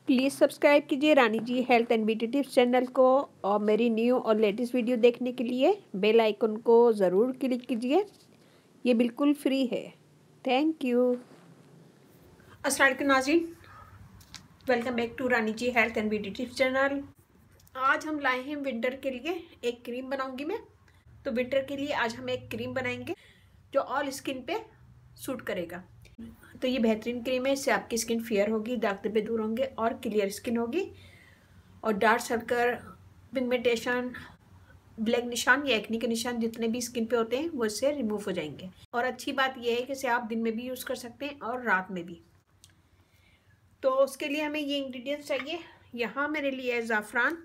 Please subscribe कीजिए Rani ji health and beauty tips channel को और मेरी न्यू और लेटेस्ट वीडियो देखने के लिए बेल आइकन को ज़रूर क्लिक कीजिए। ये बिल्कुल फ्री है। Thank you. अस्सलाम वालेकुम नाज़रीन, welcome back to Rani ji health and beauty tips channel. आज हम लाए हैं विंटर के लिए एक क्रीम बनाऊंगी मैं। तो विंटर के लिए आज हम एक क्रीम बनाएंगे जो ऑल स्किन पे सूट करेगा। तो ये बेहतरीन क्रीम है, इससे आपकी स्किन फेयर होगी, दाग धब्बे दूर होंगे और क्लियर स्किन होगी और डार्क सर्कल, पिगमेंटेशन, ब्लैक निशान या एक्नी के निशान जितने भी स्किन पे होते हैं वो इससे रिमूव हो जाएंगे। और अच्छी बात यह है कि इसे आप दिन में भी यूज़ कर सकते हैं और रात में भी। तो उसके लिए हमें ये इंग्रेडिएंट्स चाहिए। यहाँ मैंने लिया है ज़ाफ़रान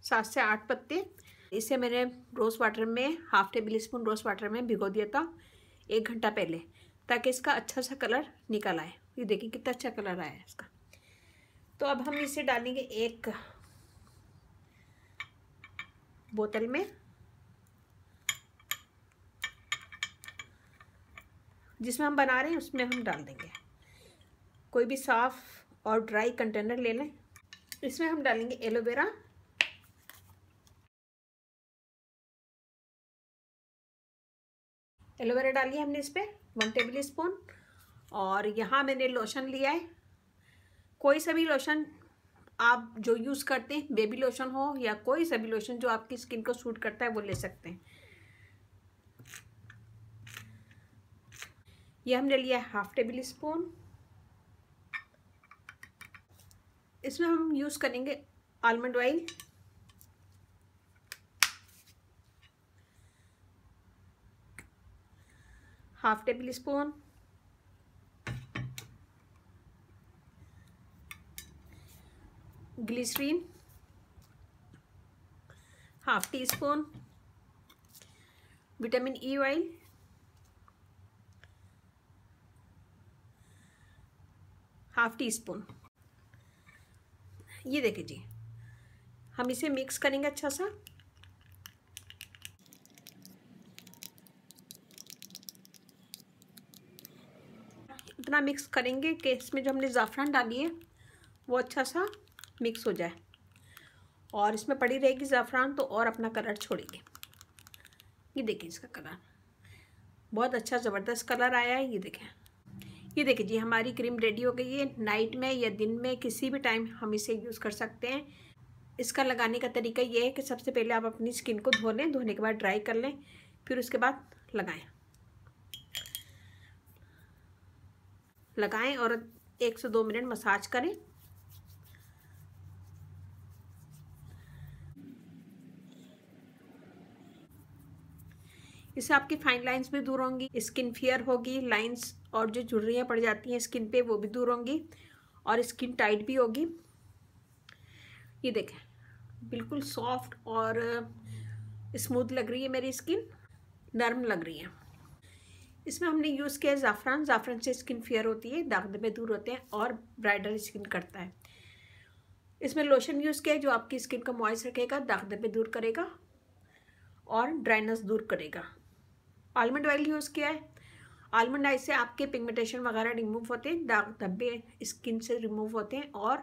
7 से 8 पत्ते। इसे मैंने रोज़ वाटर में half tablespoon rose water में भिगो दिया था 1 घंटा पहले, ताकि इसका अच्छा सा कलर निकल आए। ये देखिए कितना अच्छा कलर आया है इसका। तो अब हम इसे डालेंगे एक बोतल में, जिसमें हम बना रहे हैं उसमें हम डाल देंगे। कोई भी साफ़ और ड्राई कंटेनर ले लें। इसमें हम डालेंगे एलोवेरा, एलोवेरा डालिए हमने इस पर 1 टेबल स्पून। और यहाँ मैंने लोशन लिया है, कोई सा भी लोशन आप जो यूज़ करते हैं, बेबी लोशन हो या कोई सा भी लोशन जो आपकी स्किन को सूट करता है वो ले सकते हैं। ये हमने लिया है हाफ टेबल स्पून। इसमें हम यूज़ करेंगे almond oil, half tablespoon. Glycerine half teaspoon. Vitamin E oil half teaspoon. ये देखिए जी, हम इसे मिक्स करेंगे अच्छा सा। इतना मिक्स करेंगे कि इसमें जो हमने ज़ाफ़रान डाली है वो अच्छा सा मिक्स हो जाए, और इसमें पड़ी रहेगी ज़ाफ़रान तो और अपना कलर छोड़ेगी। ये देखिए इसका कलर बहुत अच्छा ज़बरदस्त कलर आया है। ये देखिए जी, हमारी क्रीम रेडी हो गई है। नाइट में या दिन में किसी भी टाइम हम इसे यूज़ कर सकते हैं। इसका लगाने का तरीका ये है कि सबसे पहले आप अपनी स्किन को धो लें, धोने के बाद ड्राई कर लें, फिर उसके बाद लगाएं और 1 से 2 मिनट मसाज करें। इससे आपकी फाइन लाइंस भी दूर होंगी, स्किन फेयर होगी, लाइंस और जो झुर्रियाँ पड़ जाती हैं स्किन पे वो भी दूर होंगी और स्किन टाइट भी होगी। ये देखें बिल्कुल सॉफ्ट और स्मूथ लग रही है मेरी स्किन, नरम लग रही है। इसमें हमने यूज़ किया है ज़ाफ़रान। ज़ाफ़रान से स्किन फेयर होती है, दाग धब्बे दूर होते हैं और ब्राइटल स्किन करता है। इसमें लोशन यूज़ किया है जो आपकी स्किन को मॉइस्ट रखेगा, दाग धब्बे दूर करेगा और ड्राइनेस दूर करेगा। आलमंड ऑयल यूज़ किया है। आलमंड ऑयल से आपके पिगमेंटेशन वगैरह रिमूव होते हैं, दाग धब्बे स्किन से रिमूव होते हैं और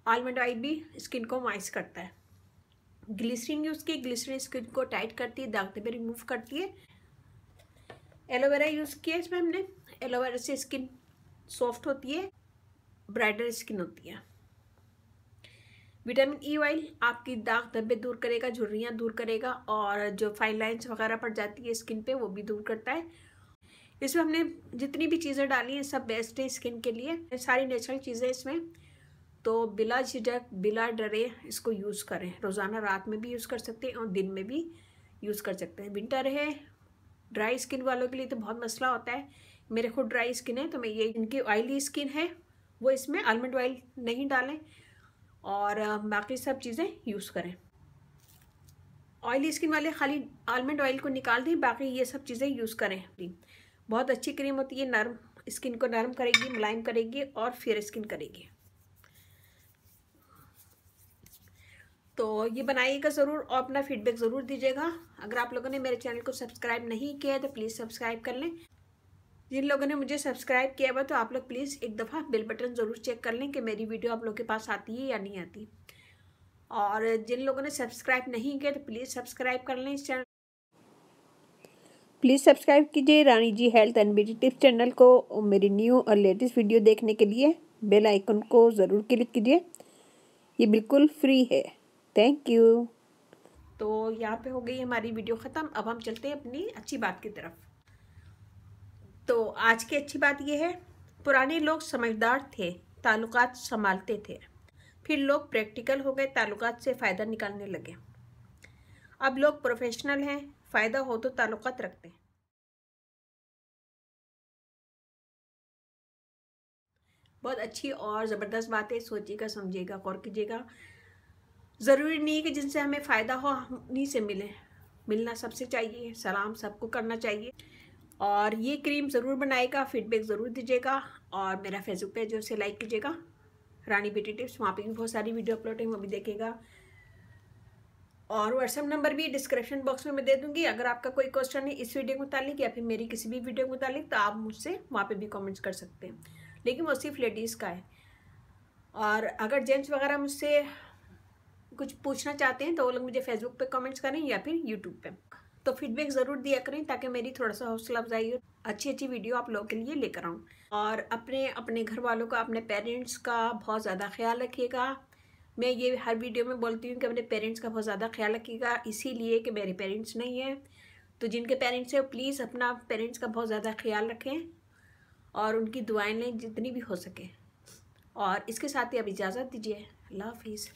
आलमंड ऑयल भी स्किन को मॉइस्ट करता है। ग्लिसरीन यूज़ की, ग्लिसरीन स्किन को टाइट करती है, दाग धब्बे रिमूव करती है। एलोवेरा यूज़ किया इसमें हमने, एलोवेरा से स्किन सॉफ्ट होती है, ब्राइटल स्किन होती है। विटामिन ई ऑयल आपकी दाग धब्बे दूर करेगा, झुर्रियाँ दूर करेगा और जो फाइन लाइंस वगैरह पड़ जाती है स्किन पे वो भी दूर करता है। इसमें हमने जितनी भी चीज़ें डाली हैं सब बेस्ट है स्किन के लिए, सारी नेचुरल चीज़ें इसमें। तो बिला झिझक बिला डरे इसको यूज़ करें। रोज़ाना रात में भी यूज़ कर सकते हैं और दिन में भी यूज़ कर सकते हैं। विंटर है, ड्राई स्किन वालों के लिए तो बहुत मसला होता है। मेरे खुद ड्राई स्किन है तो मैं ये, इनकी ऑयली स्किन है वो इसमें आलमंड ऑयल नहीं डालें और बाकी सब चीज़ें यूज़ करें। ऑयली स्किन वाले खाली आलमंड ऑयल को निकाल दें, बाकी ये सब चीज़ें यूज़ करें। बहुत अच्छी क्रीम होती है, नरम स्किन को नरम करेगी, मुलायम करेगी और फेयर स्किन करेगी। तो ये बनाइएगा ज़रूर और अपना फीडबैक ज़रूर दीजिएगा। अगर आप लोगों ने मेरे चैनल को सब्सक्राइब नहीं किया है तो प्लीज़ सब्सक्राइब कर लें। जिन लोगों ने मुझे सब्सक्राइब किया हुआ तो आप लोग प्लीज़ एक दफ़ा बेल बटन ज़रूर चेक कर लें कि मेरी वीडियो आप लोग के पास आती है या नहीं आती। और जिन लोगों ने सब्सक्राइब नहीं किया तो प्लीज़ सब्सक्राइब कर लें इस चैनल। प्लीज़ सब्सक्राइब कीजिए Rani ji health and beauty tips channel को और मेरी न्यू और लेटेस्ट वीडियो देखने के लिए बेल आइकन को ज़रूर क्लिक कीजिए। ये बिल्कुल फ्री है। Thank you. तो यहाँ पे हो गई हमारी वीडियो ख़त्म। अब हम चलते हैं अपनी अच्छी बात की तरफ। तो आज की अच्छी बात यह है, पुराने लोग समझदार थे, ताल्लुकात संभालते थे। फिर लोग प्रैक्टिकल हो गए, ताल्लुकात से फ़ायदा निकालने लगे। अब लोग प्रोफेशनल हैं, फ़ायदा हो तो ताल्लुकात रखते हैं। बहुत अच्छी और ज़बरदस्त बात है। सोचिएगा, समझिएगा, गौर कीजिएगा। ज़रूरी नहीं है कि जिनसे हमें फ़ायदा हो हम उन्हीं से मिलें। मिलना सबसे चाहिए, सलाम सबको करना चाहिए। और ये क्रीम ज़रूर बनाएगा, फीडबैक ज़रूर दीजिएगा। और मेरा फेसबुक पेज है उसे लाइक कीजिएगा, रानी ब्यूटी टिप्स। वहाँ पे भी बहुत सारी वीडियो अपलोड है, वो भी देखेगा। और व्हाट्सएप नंबर भी डिस्क्रिप्शन बॉक्स में मैं दे दूँगी। अगर आपका कोई क्वेश्चन है इस वीडियो के मुतालिक या फिर मेरी किसी भी वीडियो के मुतालिक तो आप मुझसे वहाँ पे भी कमेंट्स कर सकते हैं, लेकिन वो सिर्फ लेडीज़ का है। और अगर जेंट्स वगैरह मुझसे कुछ पूछना चाहते हैं तो वो लोग मुझे फेसबुक पे कमेंट्स करें या फिर यूट्यूब पे। तो फीडबैक ज़रूर दिया करें ताकि मेरी थोड़ा सा हौसला अफजाई हो, अच्छी अच्छी वीडियो आप लोगों के लिए लेकर आऊँ। और अपने घर वालों का, अपने पेरेंट्स का बहुत ज़्यादा ख्याल रखिएगा। मैं ये हर वीडियो में बोलती हूँ कि अपने पेरेंट्स का बहुत ज़्यादा ख्याल रखिएगा, इसीलिए कि मेरे पेरेंट्स नहीं हैं। तो जिनके पेरेंट्स हैं प्लीज़ अपना पेरेंट्स का बहुत ज़्यादा ख्याल रखें और उनकी दुआएं लें जितनी भी हो सके। और इसके साथ ही अब इजाज़त दीजिए। अल्लाह हाफिज़।